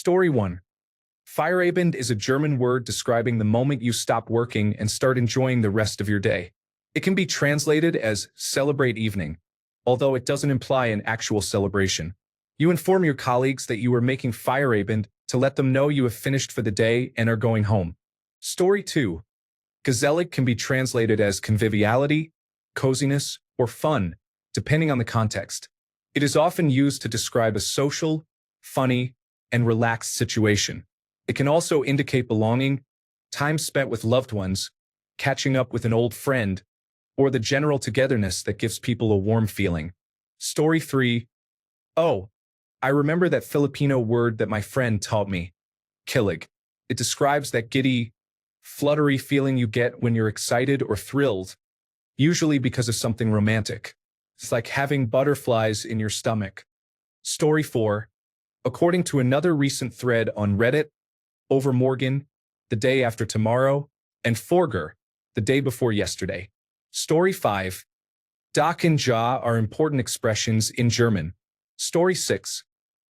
Story 1. Feierabend is a German word describing the moment you stop working and start enjoying the rest of your day. It can be translated as celebrate evening, although it doesn't imply an actual celebration. You inform your colleagues that you are making Feierabend to let them know you have finished for the day and are going home. Story 2. Gesellig can be translated as conviviality, coziness, or fun, depending on the context. It is often used to describe a social, funny, and relaxed situation. It can also indicate belonging, time spent with loved ones, catching up with an old friend, or the general togetherness that gives people a warm feeling. Story 3. Oh, I remember that Filipino word that my friend taught me, kilig. It describes that giddy, fluttery feeling you get when you're excited or thrilled, usually because of something romantic. It's like having butterflies in your stomach. Story 4. According to another recent thread on Reddit, overmorgen, the day after tomorrow, and Forger, the day before yesterday. Story 5. Dag and Ja are important expressions in German. Story 6.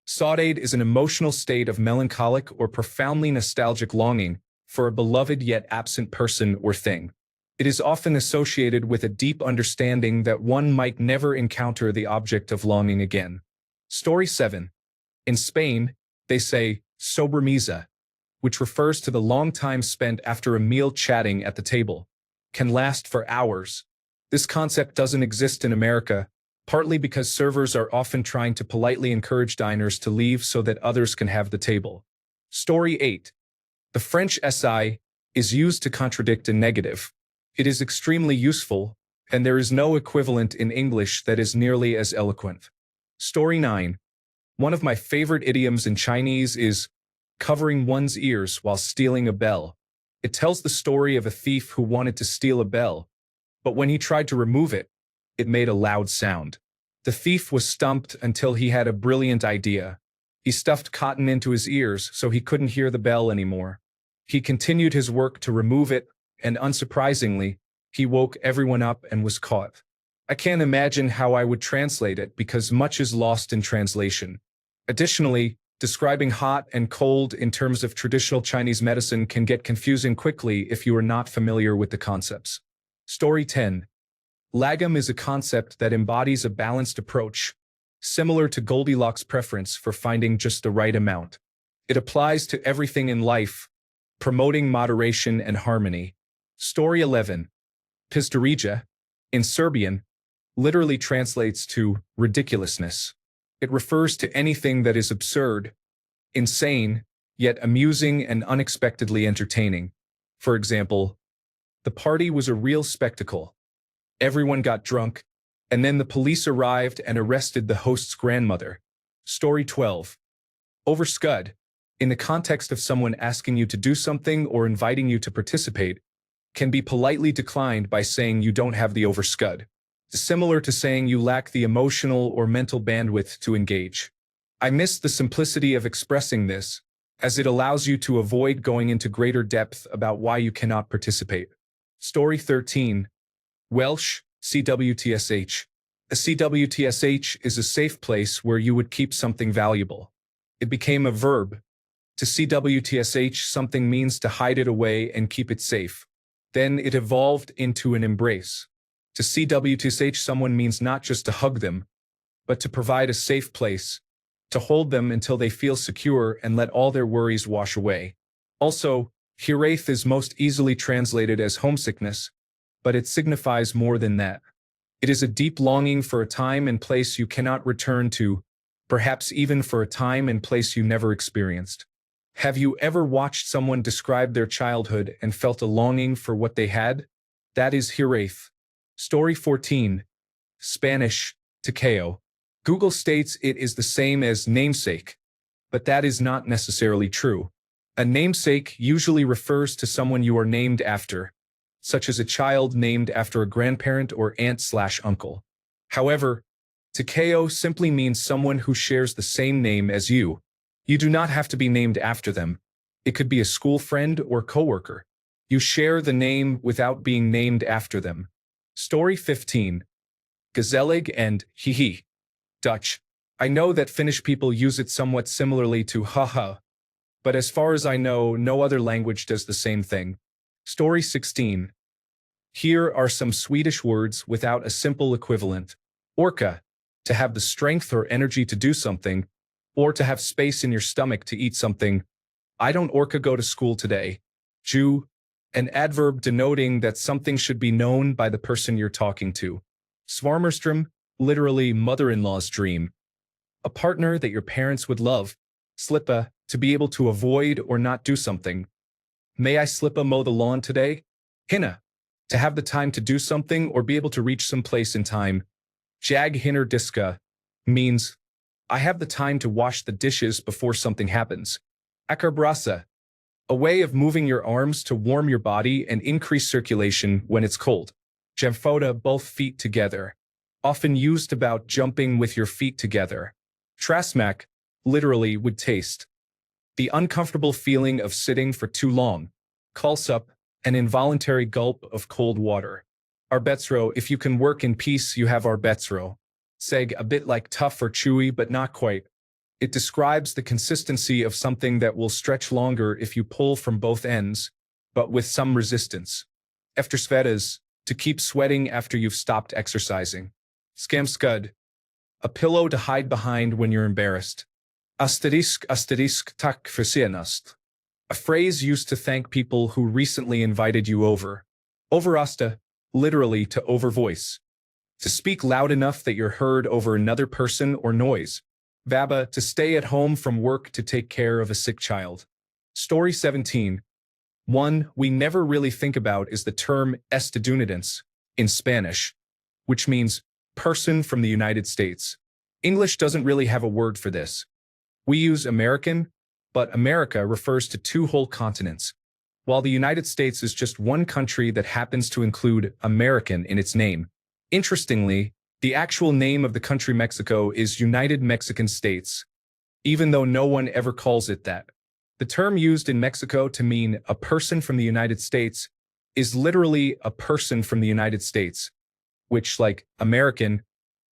Saudade is an emotional state of melancholic or profoundly nostalgic longing for a beloved yet absent person or thing. It is often associated with a deep understanding that one might never encounter the object of longing again. Story 7. In Spain, they say sobremesa, which refers to the long time spent after a meal chatting at the table, can last for hours. This concept doesn't exist in America, partly because servers are often trying to politely encourage diners to leave so that others can have the table. Story 8. The French SI is used to contradict a negative. It is extremely useful, and there is no equivalent in English that is nearly as eloquent. Story 9. One of my favorite idioms in Chinese is covering one's ears while stealing a bell. It tells the story of a thief who wanted to steal a bell, but when he tried to remove it, it made a loud sound. The thief was stumped until he had a brilliant idea. He stuffed cotton into his ears so he couldn't hear the bell anymore. He continued his work to remove it, and unsurprisingly, he woke everyone up and was caught. I can't imagine how I would translate it because much is lost in translation. Additionally, describing hot and cold in terms of traditional Chinese medicine can get confusing quickly if you are not familiar with the concepts. Story 10. Lagom is a concept that embodies a balanced approach, similar to Goldilocks' preference for finding just the right amount. It applies to everything in life, promoting moderation and harmony. Story 11. Pizdarija, in Serbian, literally translates to ridiculousness. It refers to anything that is absurd, insane, yet amusing and unexpectedly entertaining. For example, the party was a real spectacle. Everyone got drunk, and then the police arrived and arrested the host's grandmother. Story 12. Overscud, in the context of someone asking you to do something or inviting you to participate, can be politely declined by saying you don't have the overscud, similar to saying you lack the emotional or mental bandwidth to engage. I miss the simplicity of expressing this, as it allows you to avoid going into greater depth about why you cannot participate. Story 13. Welsh, CWTSH. A CWTSH is a safe place where you would keep something valuable. It became a verb. To CWTSH something means to hide it away and keep it safe. Then it evolved into an embrace. To CWTSH someone means not just to hug them, but to provide a safe place, to hold them until they feel secure and let all their worries wash away. Also, Hiraeth is most easily translated as homesickness, but it signifies more than that. It is a deep longing for a time and place you cannot return to, perhaps even for a time and place you never experienced. Have you ever watched someone describe their childhood and felt a longing for what they had? That is Hiraeth. Story 14. Spanish, Takeo. Google states it is the same as namesake, but that is not necessarily true. A namesake usually refers to someone you are named after, such as a child named after a grandparent or aunt/uncle. However, Takeo simply means someone who shares the same name as you. You do not have to be named after them. It could be a school friend or coworker. You share the name without being named after them. Story 15. Gezellig and hihi. Dutch. I know that Finnish people use it somewhat similarly to haha, but as far as I know, no other language does the same thing. Story 16. Here are some Swedish words without a simple equivalent. Orka, to have the strength or energy to do something, or to have space in your stomach to eat something. I don't orka go to school today. Jew, an adverb denoting that something should be known by the person you're talking to. Svarmerstrom, literally mother-in-law's dream. A partner that your parents would love. Slippa, to be able to avoid or not do something. May I slippa mow the lawn today? Hinna, to have the time to do something or be able to reach some place in time. Jag hinner diska means I have the time to wash the dishes before something happens. Akarbrasa, a way of moving your arms to warm your body and increase circulation when it's cold. Jamfoda, both feet together, often used about jumping with your feet together. Trasmak, literally would taste. The uncomfortable feeling of sitting for too long. Kalsup, an involuntary gulp of cold water. Arbetsro, if you can work in peace, you have arbetsro. Seg, a bit like tough or chewy, but not quite. It describes the consistency of something that will stretch longer if you pull from both ends, but with some resistance. Eftersvedas, to keep sweating after you've stopped exercising. Skamskud, a pillow to hide behind when you're embarrassed. Asterisk tak för senast, a phrase used to thank people who recently invited you over. Overasta, literally to overvoice. To speak loud enough that you're heard over another person or noise. Vaba, to stay at home from work to take care of a sick child. Story 17. One we never really think about is the term estadounidense in Spanish, which means person from the United States. English doesn't really have a word for this. We use American, but America refers to two whole continents, while the United States is just one country that happens to include American in its name. Interestingly, the actual name of the country Mexico is United Mexican States, even though no one ever calls it that. The term used in Mexico to mean a person from the United States is literally a person from the United States, which, like American,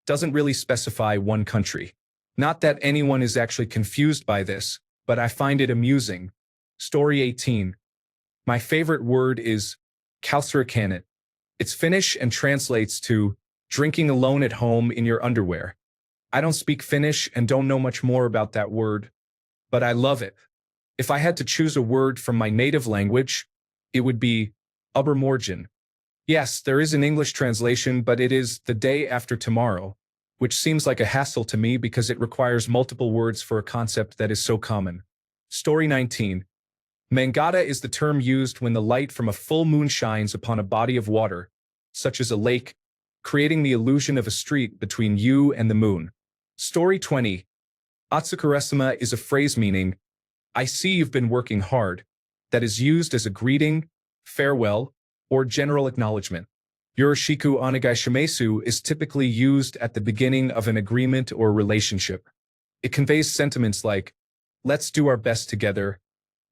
doesn't really specify one country. Not that anyone is actually confused by this, but I find it amusing. Story 18. My favorite word is kalsarakanit. It's Finnish and translates to drinking alone at home in your underwear. I don't speak Finnish and don't know much more about that word, but I love it. If I had to choose a word from my native language, it would be Ubermorgen. Yes, there is an English translation, but it is the day after tomorrow, which seems like a hassle to me because it requires multiple words for a concept that is so common. Story 19. Mangata is the term used when the light from a full moon shines upon a body of water, such as a lake, creating the illusion of a street between you and the moon. Story 20. Atsukaresama is a phrase meaning, I see you've been working hard, that is used as a greeting, farewell, or general acknowledgement. Yoroshiku onegaishimasu is typically used at the beginning of an agreement or relationship. It conveys sentiments like, let's do our best together,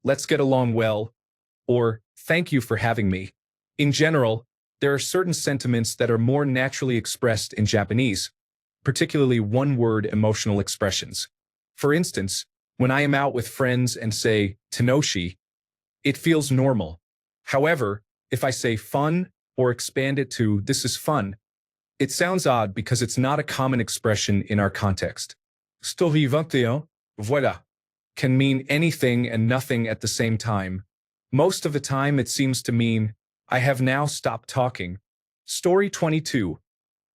let's get along well, or thank you for having me. In general, there are certain sentiments that are more naturally expressed in Japanese, particularly one-word emotional expressions. For instance, when I am out with friends and say, Tenoshi, it feels normal. However, if I say fun, or expand it to this is fun, it sounds odd because it's not a common expression in our context. Sto vivante, voilà, can mean anything and nothing at the same time. Most of the time it seems to mean, I have now stopped talking. Story 22.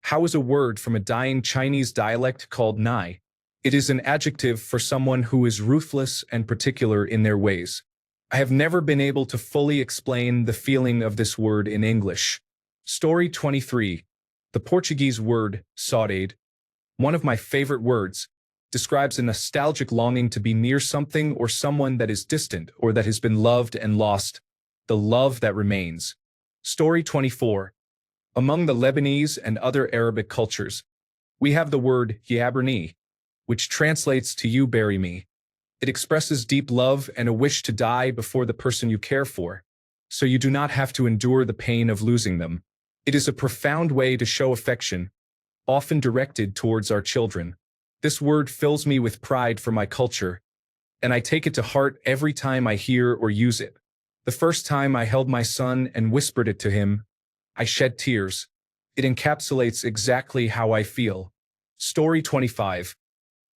How is a word from a dying Chinese dialect called nai? It is an adjective for someone who is ruthless and particular in their ways. I have never been able to fully explain the feeling of this word in English. Story 23. The Portuguese word, saudade, one of my favorite words, describes a nostalgic longing to be near something or someone that is distant or that has been loved and lost, the love that remains. Story 24. Among the Lebanese and other Arabic cultures, we have the word yaberni, which translates to you bury me. It expresses deep love and a wish to die before the person you care for, so you do not have to endure the pain of losing them. It is a profound way to show affection, often directed towards our children. This word fills me with pride for my culture, and I take it to heart every time I hear or use it. The first time I held my son and whispered it to him, I shed tears. It encapsulates exactly how I feel. Story 25.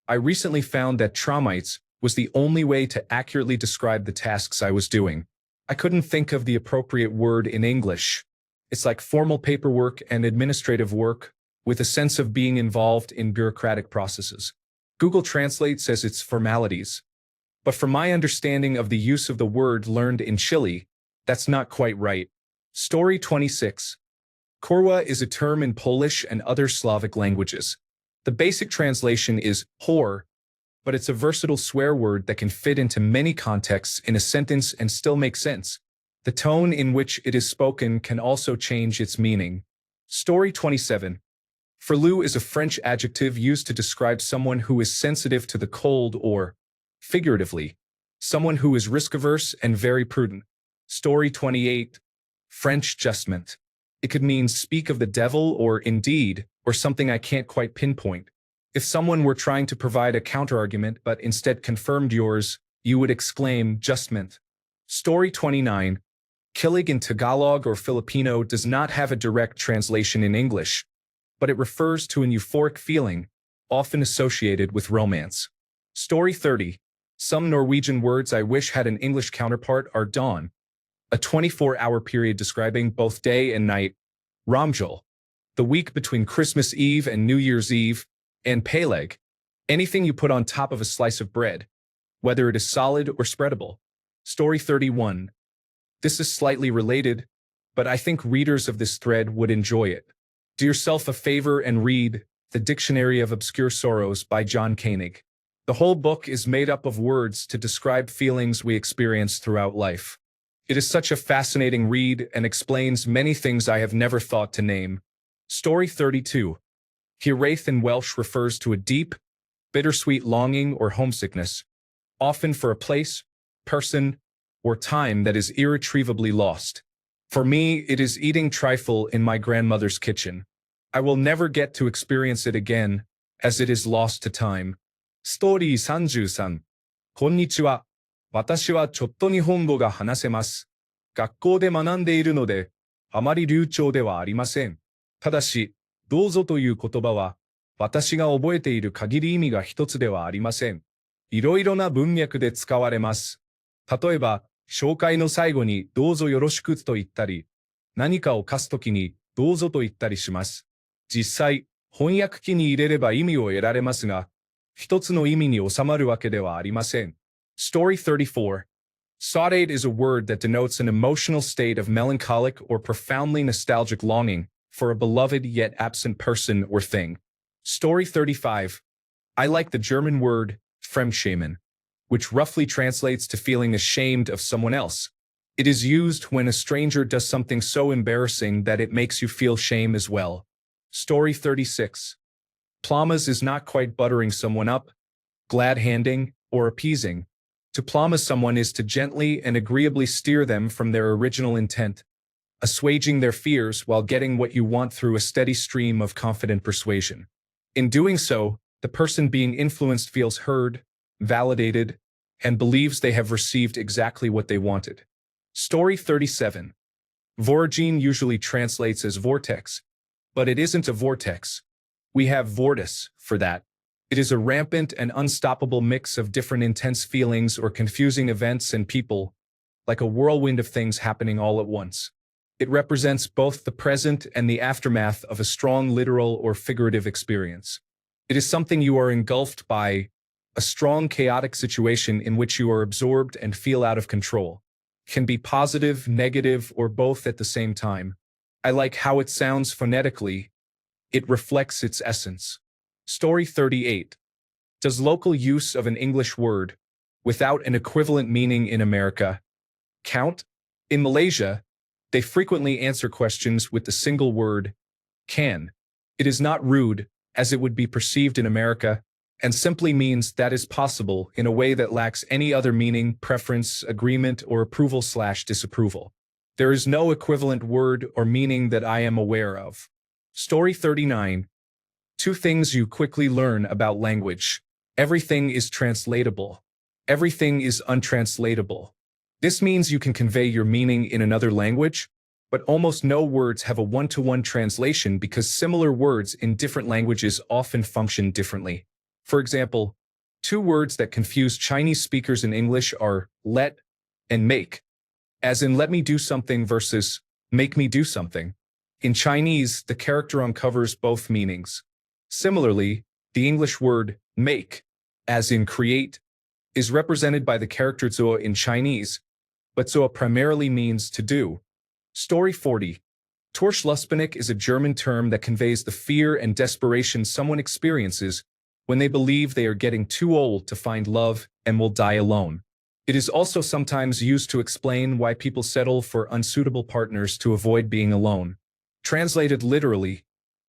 I recently found that traumites was the only way to accurately describe the tasks I was doing. I couldn't think of the appropriate word in English. It's like formal paperwork and administrative work, with a sense of being involved in bureaucratic processes. Google Translate says it's formalities. But from my understanding of the use of the word learned in Chile, that's not quite right. Story 26. Kurwa is a term in Polish and other Slavic languages. The basic translation is whore, but it's a versatile swear word that can fit into many contexts in a sentence and still make sense. The tone in which it is spoken can also change its meaning. Story 27. Frelou is a French adjective used to describe someone who is sensitive to the cold or, figuratively, someone who is risk-averse and very prudent. Story 28. French justment. It could mean speak of the devil or indeed, or something I can't quite pinpoint. If someone were trying to provide a counterargument but instead confirmed yours, you would exclaim justment. Story 29. Kilig in Tagalog or Filipino does not have a direct translation in English, but it refers to an euphoric feeling, often associated with romance. Story 30. Some Norwegian words I wish had an English counterpart are dawn, a 24-hour period describing both day and night, Ramjul, the week between Christmas Eve and New Year's Eve, and Peleg, anything you put on top of a slice of bread, whether it is solid or spreadable. Story 31. This is slightly related, but I think readers of this thread would enjoy it. Do yourself a favor and read The Dictionary of Obscure Sorrows by John Koenig. The whole book is made up of words to describe feelings we experience throughout life. It is such a fascinating read and explains many things I have never thought to name. Story 32. Hiraeth in Welsh refers to a deep, bittersweet longing or homesickness, often for a place, person, or time that is irretrievably lost. For me, it is eating trifle in my grandmother's kitchen. I will never get to experience it again, as it is lost to time. Story 33. こんにちは。私はちょっと日本語が話せます。学校で学んでいるので、あまり流暢ではありません。ただし、どうぞという言葉は、私が覚えている限り意味が一つではありません。いろいろな文脈で使われます。例えば、紹介の最後にどうぞよろしくと言ったり、何かを貸すときにどうぞと言ったりします。実際、翻訳機に入れれば意味を得られますが、一つの意味に収まるわけではありません。Story 34. Saudade is a word that denotes an emotional state of melancholic or profoundly nostalgic longing for a beloved yet absent person or thing. Story 35. I like the German word Fremdschämen, which roughly translates to feeling ashamed of someone else. It is used when a stranger does something so embarrassing that it makes you feel shame as well. Story 36. Plamas is not quite buttering someone up, glad-handing, or appeasing. To plama someone is to gently and agreeably steer them from their original intent, assuaging their fears while getting what you want through a steady stream of confident persuasion. In doing so, the person being influenced feels heard, validated, and believes they have received exactly what they wanted. Story 37. Vorogene usually translates as vortex, but it isn't a vortex. We have vortis for that. It is a rampant and unstoppable mix of different intense feelings or confusing events and people, like a whirlwind of things happening all at once. It represents both the present and the aftermath of a strong literal or figurative experience. It is something you are engulfed by, a strong chaotic situation in which you are absorbed and feel out of control. It can be positive, negative, or both at the same time. I like how it sounds phonetically. It reflects its essence. Story 38. Does local use of an English word, without an equivalent meaning in America, count? In Malaysia, they frequently answer questions with the single word, can. It is not rude, as it would be perceived in America, and simply means that is possible in a way that lacks any other meaning, preference, agreement, or approval/disapproval. There is no equivalent word or meaning that I am aware of. Story 39. 2 things you quickly learn about language. Everything is translatable. Everything is untranslatable. This means you can convey your meaning in another language, but almost no words have a one-to-one translation because similar words in different languages often function differently. For example, two words that confuse Chinese speakers in English are let and make, as in let me do something versus make me do something. In Chinese, the character uncovers both meanings. Similarly, the English word make, as in create, is represented by the character zuo in Chinese, but zuo primarily means to do. Story 40. Torschlusspanik is a German term that conveys the fear and desperation someone experiences when they believe they are getting too old to find love and will die alone. It is also sometimes used to explain why people settle for unsuitable partners to avoid being alone. Translated literally,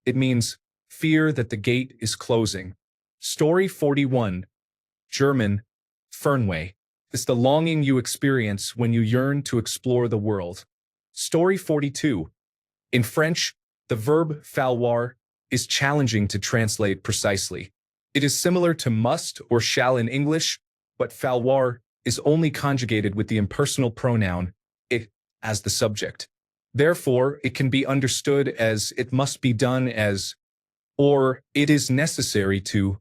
it means fear that the gate is closing. Story 41. German, Fernweh, is the longing you experience when you yearn to explore the world. Story 42. In French, the verb falloir is challenging to translate precisely. It is similar to must or shall in English, but falloir is only conjugated with the impersonal pronoun it as the subject. Therefore, it can be understood as it must be done as, or it is necessary to.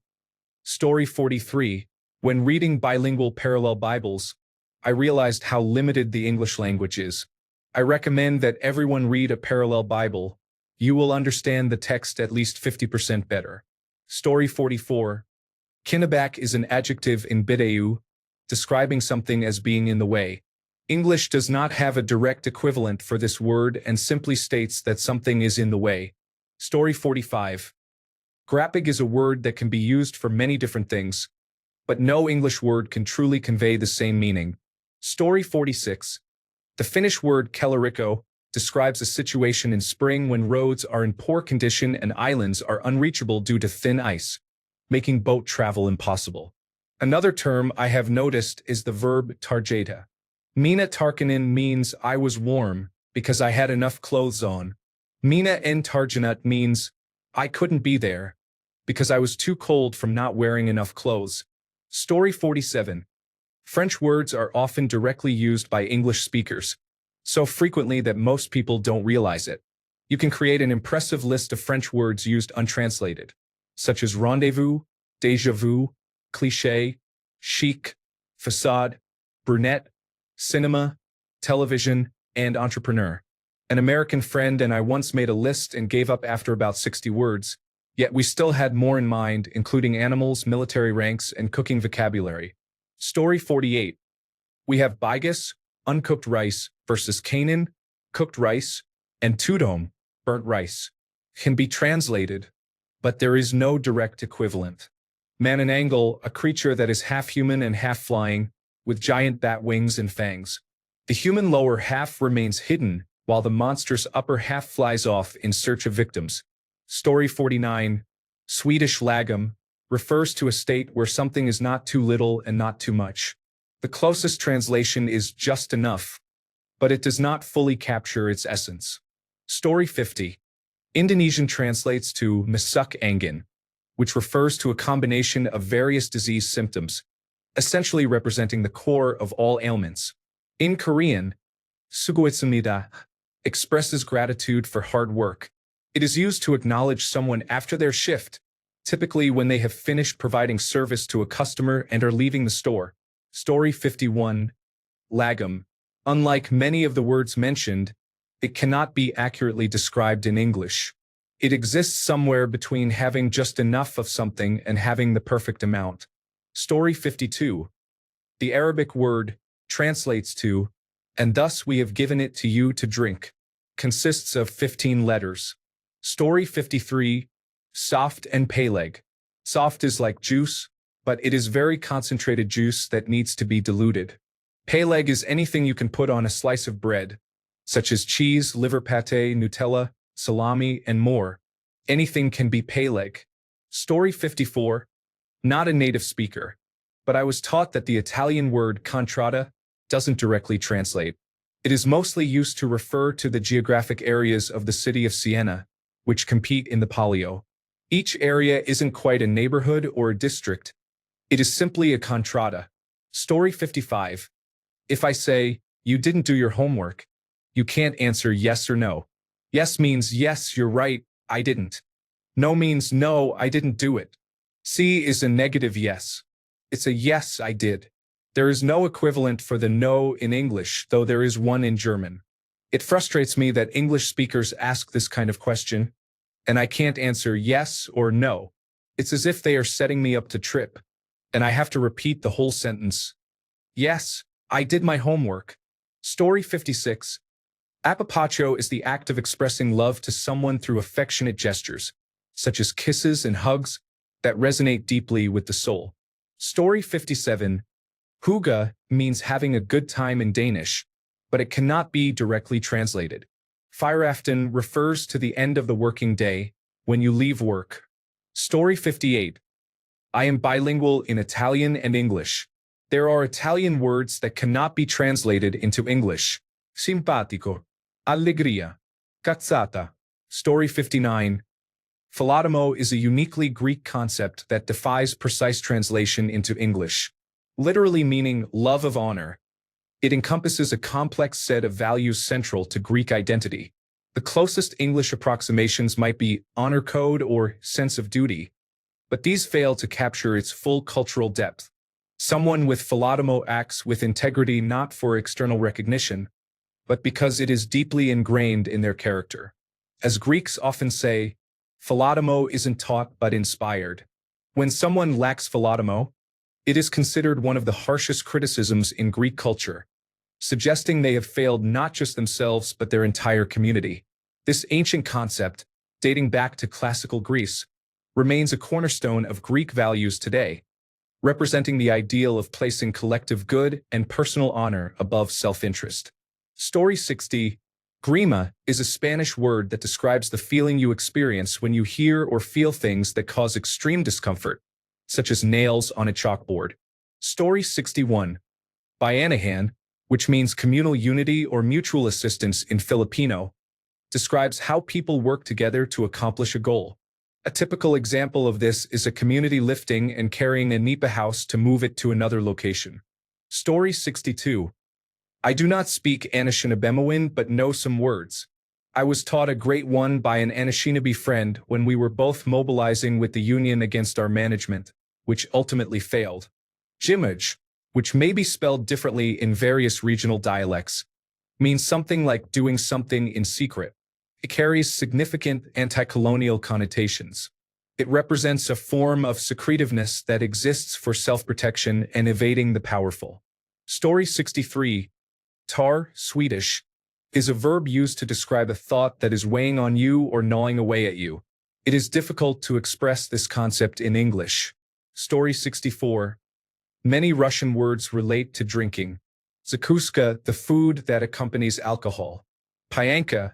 Story 43. When reading bilingual parallel Bibles, I realized how limited the English language is. I recommend that everyone read a parallel Bible. You will understand the text at least 50% better. Story 44. Kinabak is an adjective in Bideu, describing something as being in the way. English does not have a direct equivalent for this word and simply states that something is in the way. Story 45. Grappig is a word that can be used for many different things, but no English word can truly convey the same meaning. Story 46. The Finnish word kellarikko describes a situation in spring when roads are in poor condition and islands are unreachable due to thin ice, making boat travel impossible. Another term I have noticed is the verb tarjeta. Mina tarkinen means I was warm because I had enough clothes on. Mina en tarjanut means I couldn't be there because I was too cold from not wearing enough clothes. Story 47. French words are often directly used by English speakers, so frequently that most people don't realize it. You can create an impressive list of French words used untranslated, such as rendezvous, déjà vu, cliché, chic, facade, brunette, cinema, television, and entrepreneur. An American friend and I once made a list and gave up after about 60 words, yet we still had more in mind, including animals, military ranks, and cooking vocabulary. Story 48. We have bigas, uncooked rice, versus Canaan, cooked rice, and tudom, burnt rice. Can be translated, but there is no direct equivalent. Manananggal, a creature that is half human and half flying, with giant bat wings and fangs. The human lower half remains hidden, while the monstrous upper half flies off in search of victims. Story 49. Swedish lagom refers to a state where something is not too little and not too much. The closest translation is just enough, but it does not fully capture its essence. Story 50. Indonesian translates to masuk angin, which refers to a combination of various disease symptoms, essentially representing the core of all ailments. In Korean, sugoitsamnida expresses gratitude for hard work. It is used to acknowledge someone after their shift, typically when they have finished providing service to a customer and are leaving the store. Story 51. Lagom. Unlike many of the words mentioned, it cannot be accurately described in English. It exists somewhere between having just enough of something and having the perfect amount. Story 52. The Arabic word translates to, and thus we have given it to you to drink, consists of 15 letters. Story 53. Soft and peleg. Soft is like juice, but it is very concentrated juice that needs to be diluted. Peleg is anything you can put on a slice of bread, such as cheese, liver pate, Nutella, salami, and more. Anything can be peleg. Story 54. Not a native speaker, but I was taught that the Italian word contrada doesn't directly translate. It is mostly used to refer to the geographic areas of the city of Siena, which compete in the Palio. Each area isn't quite a neighborhood or a district. It is simply a contrada. Story 55. If I say, you didn't do your homework, you can't answer yes or no. Yes means yes, you're right, I didn't. No means no, I didn't do it. C is a negative yes. It's a yes, I did. There is no equivalent for the no in English, though there is one in German. It frustrates me that English speakers ask this kind of question, and I can't answer yes or no. It's as if they are setting me up to trip, and I have to repeat the whole sentence. Yes, I did my homework. Story 56. Apapachos is the act of expressing love to someone through affectionate gestures, such as kisses and hugs, that resonate deeply with the soul. Story 57. Huga means having a good time in Danish, but it cannot be directly translated. Feieraften refers to the end of the working day, when you leave work. Story 58. I am bilingual in Italian and English. There are Italian words that cannot be translated into English. Simpatico, allegria, cazzata. Story 59. Philotomo is a uniquely Greek concept that defies precise translation into English, literally meaning love of honor. It encompasses a complex set of values central to Greek identity. The closest English approximations might be honor code or sense of duty, but these fail to capture its full cultural depth. Someone with philotomo acts with integrity not for external recognition, but because it is deeply ingrained in their character. As Greeks often say, philotomo isn't taught but inspired. When someone lacks philotomo, it is considered one of the harshest criticisms in Greek culture, suggesting they have failed not just themselves but their entire community. This ancient concept, dating back to classical Greece, remains a cornerstone of Greek values today, representing the ideal of placing collective good and personal honor above self-interest. Story 60. Grima is a Spanish word that describes the feeling you experience when you hear or feel things that cause extreme discomfort, such as nails on a chalkboard. Story 61. Bayanihan, which means communal unity or mutual assistance in Filipino, describes how people work together to accomplish a goal. A typical example of this is a community lifting and carrying a nipa house to move it to another location. Story 62. I do not speak Anishinaabe but know some words. I was taught a great one by an Anishinaabe friend when we were both mobilizing with the union against our management, which ultimately failed. Jimage, which may be spelled differently in various regional dialects, means something like doing something in secret. It carries significant anti-colonial connotations. It represents a form of secretiveness that exists for self-protection and evading the powerful. Story 63. Tar, Swedish, is a verb used to describe a thought that is weighing on you or gnawing away at you. It is difficult to express this concept in English. Story 64. Many Russian words relate to drinking. Zakuska, the food that accompanies alcohol. Pyanka,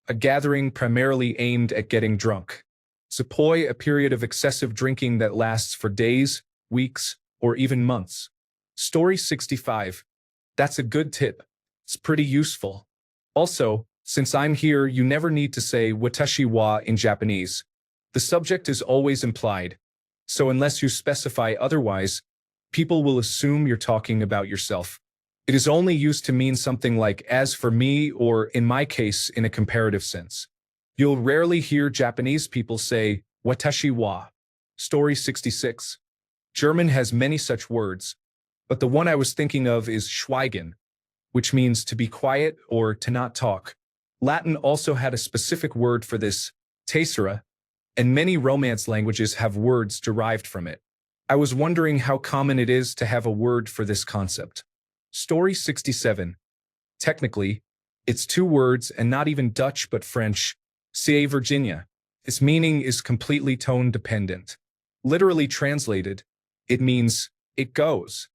a gathering primarily aimed at getting drunk. Zapoy, a period of excessive drinking that lasts for days, weeks, or even months. Story 65. That's a good tip. It's pretty useful. Also, since I'm here, you never need to say watashi wa in Japanese. The subject is always implied, so unless you specify otherwise, people will assume you're talking about yourself. It is only used to mean something like as for me or, in my case, in a comparative sense. You'll rarely hear Japanese people say watashi wa. Story 66. German has many such words, but the one I was thinking of is schweigen, which means to be quiet or to not talk. Latin also had a specific word for this, tessera, and many Romance languages have words derived from it. I was wondering how common it is to have a word for this concept. Story 67. Technically, it's two words and not even Dutch but French, c'est Virginia. Its meaning is completely tone-dependent. Literally translated, it means, it goes.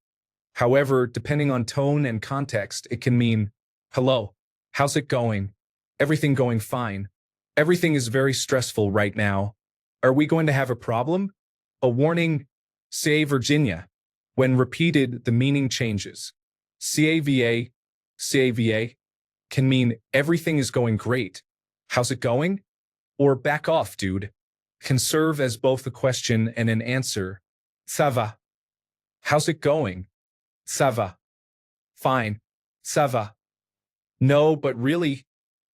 However, depending on tone and context, it can mean, hello, how's it going? Everything going fine. Everything is very stressful right now. Are we going to have a problem? A warning, c'est Virginia. When repeated, the meaning changes. CAVA can mean everything is going great. How's it going? Or back off, dude. Can serve as both a question and an answer. Ça va. How's it going? Ça va. Fine. Ça va. No, but really,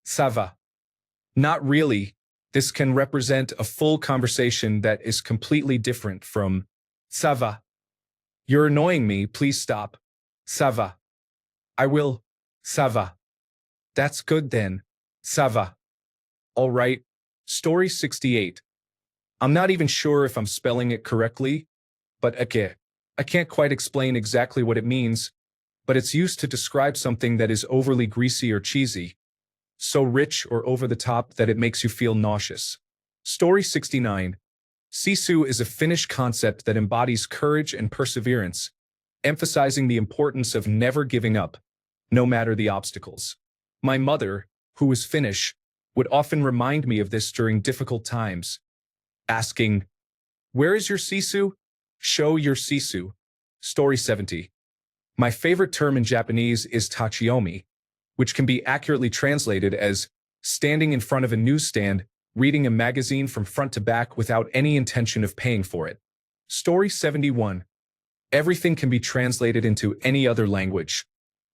ça va. Not really. This can represent a full conversation that is completely different from ça va. You're annoying me, please stop. Ça va. I will. Ça va. That's good then. Ça va. All right. Story 68. I'm not even sure if I'm spelling it correctly, but okay. I can't quite explain exactly what it means, but it's used to describe something that is overly greasy or cheesy, so rich or over the top that it makes you feel nauseous. Story 69. Sisu is a Finnish concept that embodies courage and perseverance, emphasizing the importance of never giving up, no matter the obstacles. My mother, who is Finnish, would often remind me of this during difficult times, asking, "Where is your sisu? Show your sisu." Story 70. My favorite term in Japanese is tachiomi, which can be accurately translated as standing in front of a newsstand, reading a magazine from front to back without any intention of paying for it. Story 71. Everything can be translated into any other language.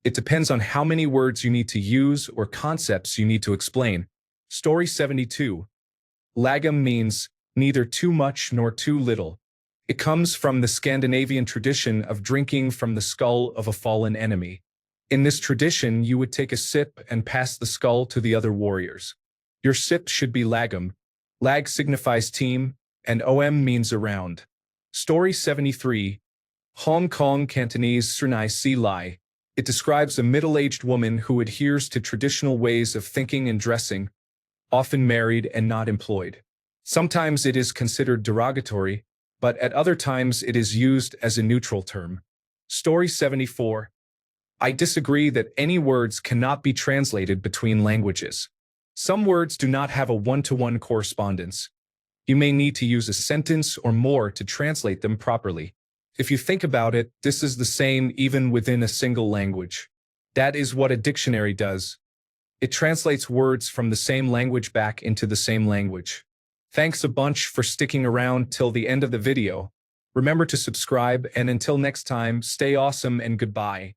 It depends on how many words you need to use or concepts you need to explain. Story 72. Lagom means neither too much nor too little. It comes from the Scandinavian tradition of drinking from the skull of a fallen enemy. In this tradition, you would take a sip and pass the skull to the other warriors. Your sip should be lagom. Lag signifies team, and om means around. Story 73. Hong Kong Cantonese Sernai Si Lai. It describes a middle-aged woman who adheres to traditional ways of thinking and dressing, often married and not employed. Sometimes it is considered derogatory, but at other times it is used as a neutral term. Story 74. I disagree that any words cannot be translated between languages. Some words do not have a one-to-one correspondence. You may need to use a sentence or more to translate them properly. If you think about it, this is the same even within a single language. That is what a dictionary does. It translates words from the same language back into the same language. Thanks a bunch for sticking around till the end of the video. Remember to subscribe, and until next time, stay awesome and goodbye.